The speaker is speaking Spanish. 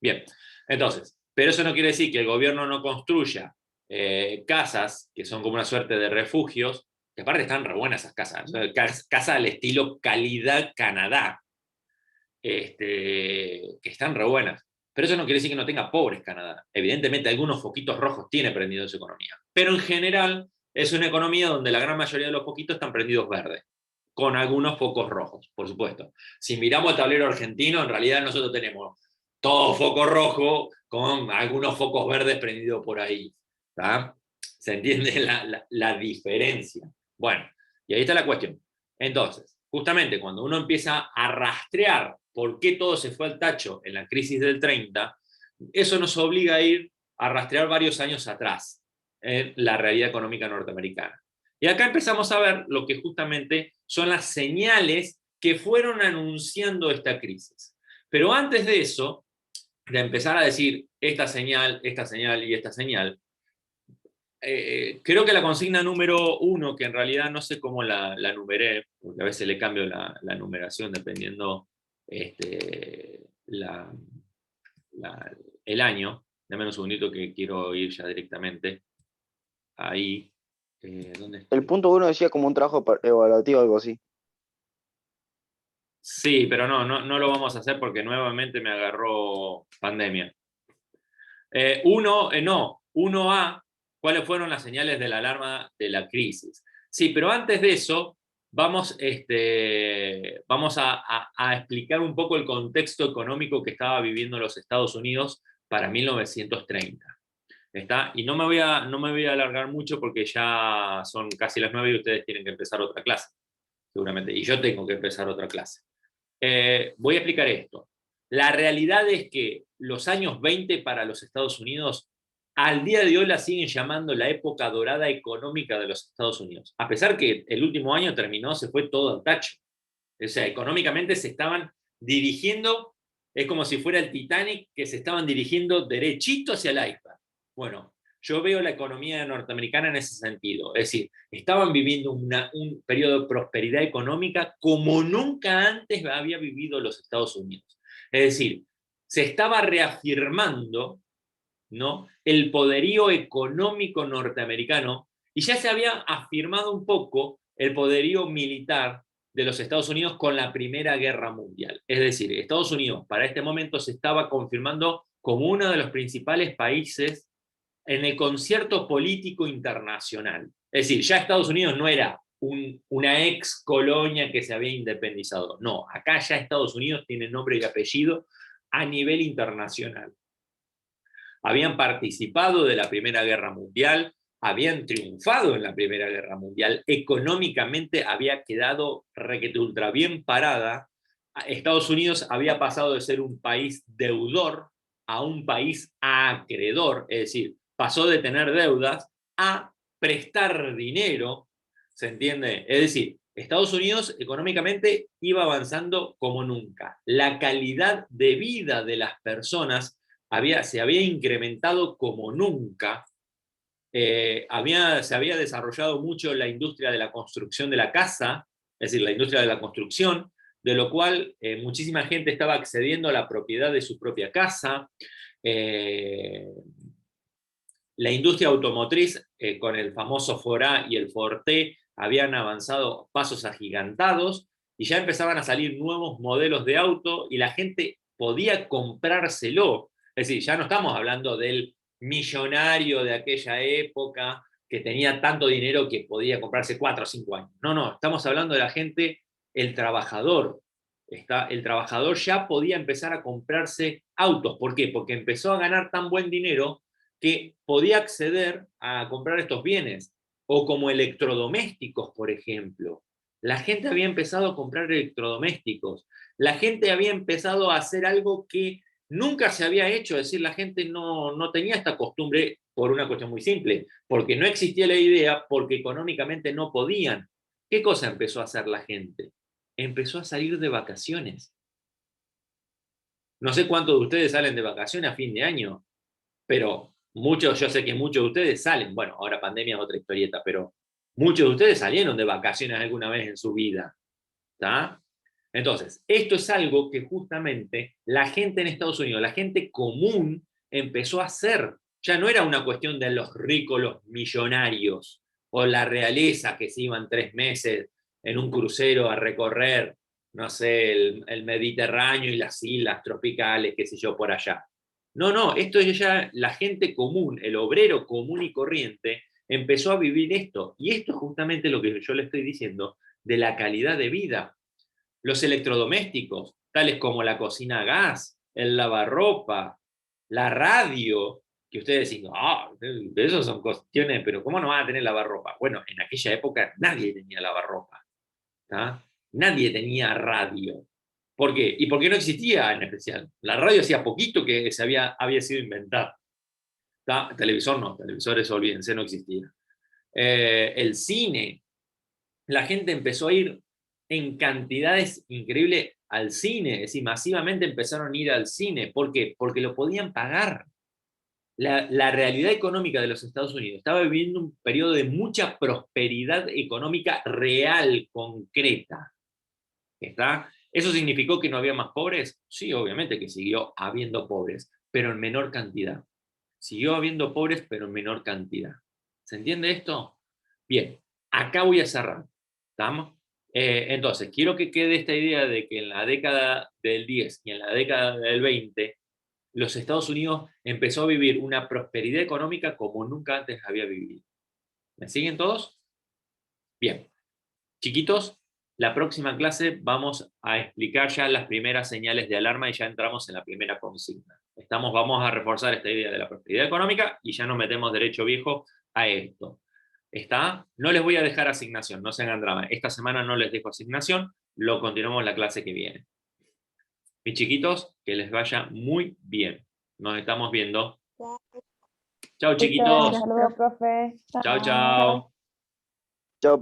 Bien, entonces, pero eso no quiere decir que el gobierno no construya casas, que son como una suerte de refugios, que aparte están re buenas esas casas, casas al estilo calidad Canadá, que están re buenas. Pero eso no quiere decir que no tenga pobres Canadá. Evidentemente, algunos foquitos rojos tiene prendido su economía. Pero en general, es una economía donde la gran mayoría de los foquitos están prendidos verdes, con algunos focos rojos, por supuesto. Si miramos el tablero argentino, en realidad nosotros tenemos todo foco rojo con algunos focos verdes prendidos por ahí. ¿Tá? ¿Se entiende la diferencia? Bueno, y ahí está la cuestión. Entonces, justamente cuando uno empieza a rastrear por qué todo se fue al tacho en la crisis del 30, eso nos obliga a ir a rastrear varios años atrás en la realidad económica norteamericana. Y acá empezamos a ver lo que justamente son las señales que fueron anunciando esta crisis. Pero antes de eso, de empezar a decir esta señal y esta señal, creo que la consigna número 1, que en realidad no sé cómo la numeré, porque a veces le cambio la numeración dependiendo la, el año. Dame un segundito que quiero ir ya directamente ahí. ¿Dónde está? El punto 1 decía como un trabajo evaluativo, algo así. Sí, pero no lo vamos a hacer porque nuevamente me agarró pandemia. 1A, ¿cuáles fueron las señales de la alarma de la crisis? Sí, pero antes de eso, vamos a explicar un poco el contexto económico que estaba viviendo los Estados Unidos para 1930. ¿Está? Y no me voy a alargar mucho porque ya son casi las 9 y ustedes tienen que empezar otra clase, seguramente. Y yo tengo que empezar otra clase. Voy a explicar esto. La realidad es que los años 20 para los Estados Unidos, al día de hoy la siguen llamando la época dorada económica de los Estados Unidos. A pesar que el último año terminó, se fue todo al tacho. O sea, económicamente se estaban dirigiendo, es como si fuera el Titanic, que se estaban dirigiendo derechito hacia el iceberg. Bueno, yo veo la economía norteamericana en ese sentido. Es decir, estaban viviendo un periodo de prosperidad económica como nunca antes había vivido los Estados Unidos. Es decir, se estaba reafirmando, ¿no?, el poderío económico norteamericano y ya se había afirmado un poco el poderío militar de los Estados Unidos con la Primera Guerra Mundial. Es decir, Estados Unidos para este momento se estaba confirmando como uno de los principales países en el concierto político internacional. Es decir, ya Estados Unidos no era una ex colonia que se había independizado. No, acá ya Estados Unidos tiene nombre y apellido a nivel internacional. Habían participado de la Primera Guerra Mundial, habían triunfado en la Primera Guerra Mundial, económicamente había quedado requete ultra bien parada. Estados Unidos había pasado de ser un país deudor a un país acreedor, es decir, pasó de tener deudas a prestar dinero, ¿se entiende? Es decir, Estados Unidos económicamente iba avanzando como nunca. La calidad de vida de las personas se había incrementado como nunca. Se había desarrollado mucho la industria de la construcción de la casa, es decir, la industria de la construcción, de lo cual muchísima gente estaba accediendo a la propiedad de su propia casa. La industria automotriz, con el famoso Forá y el Forté, habían avanzado pasos agigantados y ya empezaban a salir nuevos modelos de auto y la gente podía comprárselo. Es decir, ya no estamos hablando del millonario de aquella época que tenía tanto dinero que podía comprarse 4 o 5 años. No, estamos hablando de la gente, el trabajador. El trabajador ya podía empezar a comprarse autos. ¿Por qué? Porque empezó a ganar tan buen dinero que podía acceder a comprar estos bienes, o como electrodomésticos, por ejemplo. La gente había empezado a comprar electrodomésticos, la gente había empezado a hacer algo que nunca se había hecho, es decir, la gente no tenía esta costumbre por una cuestión muy simple, porque no existía la idea, porque económicamente no podían. ¿Qué cosa empezó a hacer la gente? Empezó a salir de vacaciones. No sé cuántos de ustedes salen de vacaciones a fin de año, pero muchos, yo sé que muchos de ustedes salen, bueno, ahora pandemia es otra historieta, pero muchos de ustedes salieron de vacaciones alguna vez en su vida, ¿está? Entonces, esto es algo que justamente la gente en Estados Unidos, la gente común, empezó a hacer. Ya no era una cuestión de los ricos, los millonarios, o la realeza que se iban 3 meses en un crucero a recorrer, no sé, el Mediterráneo y las islas tropicales, qué sé yo, por allá. No, no, esto es ya la gente común, el obrero común y corriente, empezó a vivir esto. Y esto es justamente lo que yo le estoy diciendo de la calidad de vida. Los electrodomésticos, tales como la cocina a gas, el lavarropa, la radio, que ustedes dicen, eso son cuestiones, pero ¿cómo no van a tener lavarropa? Bueno, en aquella época nadie tenía lavarropa, ¿tá? Nadie tenía radio. ¿Por qué? ¿Y por qué no existía en especial? La radio hacía poquito que había sido inventada. ¿Tá? Televisor no, televisores, olvídense, no existía. El cine, la gente empezó a ir en cantidades increíbles al cine, es decir, masivamente empezaron a ir al cine. ¿Por qué? Porque lo podían pagar. La realidad económica de los Estados Unidos estaba viviendo un periodo de mucha prosperidad económica real, concreta. ¿Está? ¿Eso significó que no había más pobres? Sí, obviamente que siguió habiendo pobres, pero en menor cantidad. Siguió habiendo pobres, pero en menor cantidad. ¿Se entiende esto? Bien, acá voy a cerrar. ¿Estamos? Entonces, quiero que quede esta idea de que en la década del 10 y en la década del 20, los Estados Unidos empezó a vivir una prosperidad económica como nunca antes había vivido. ¿Me siguen todos? Bien. Chiquitos, la próxima clase vamos a explicar ya las primeras señales de alarma y ya entramos en la primera consigna. Vamos a reforzar esta idea de la prosperidad económica y ya nos metemos derecho viejo a esto. ¿Está? No les voy a dejar asignación, no se hagan drama. Esta semana no les dejo asignación, lo continuamos la clase que viene. Mis chiquitos, que les vaya muy bien. Nos estamos viendo. Chao, Listo, chiquitos. hasta luego, profe. Chao, Chao. chao. Chao,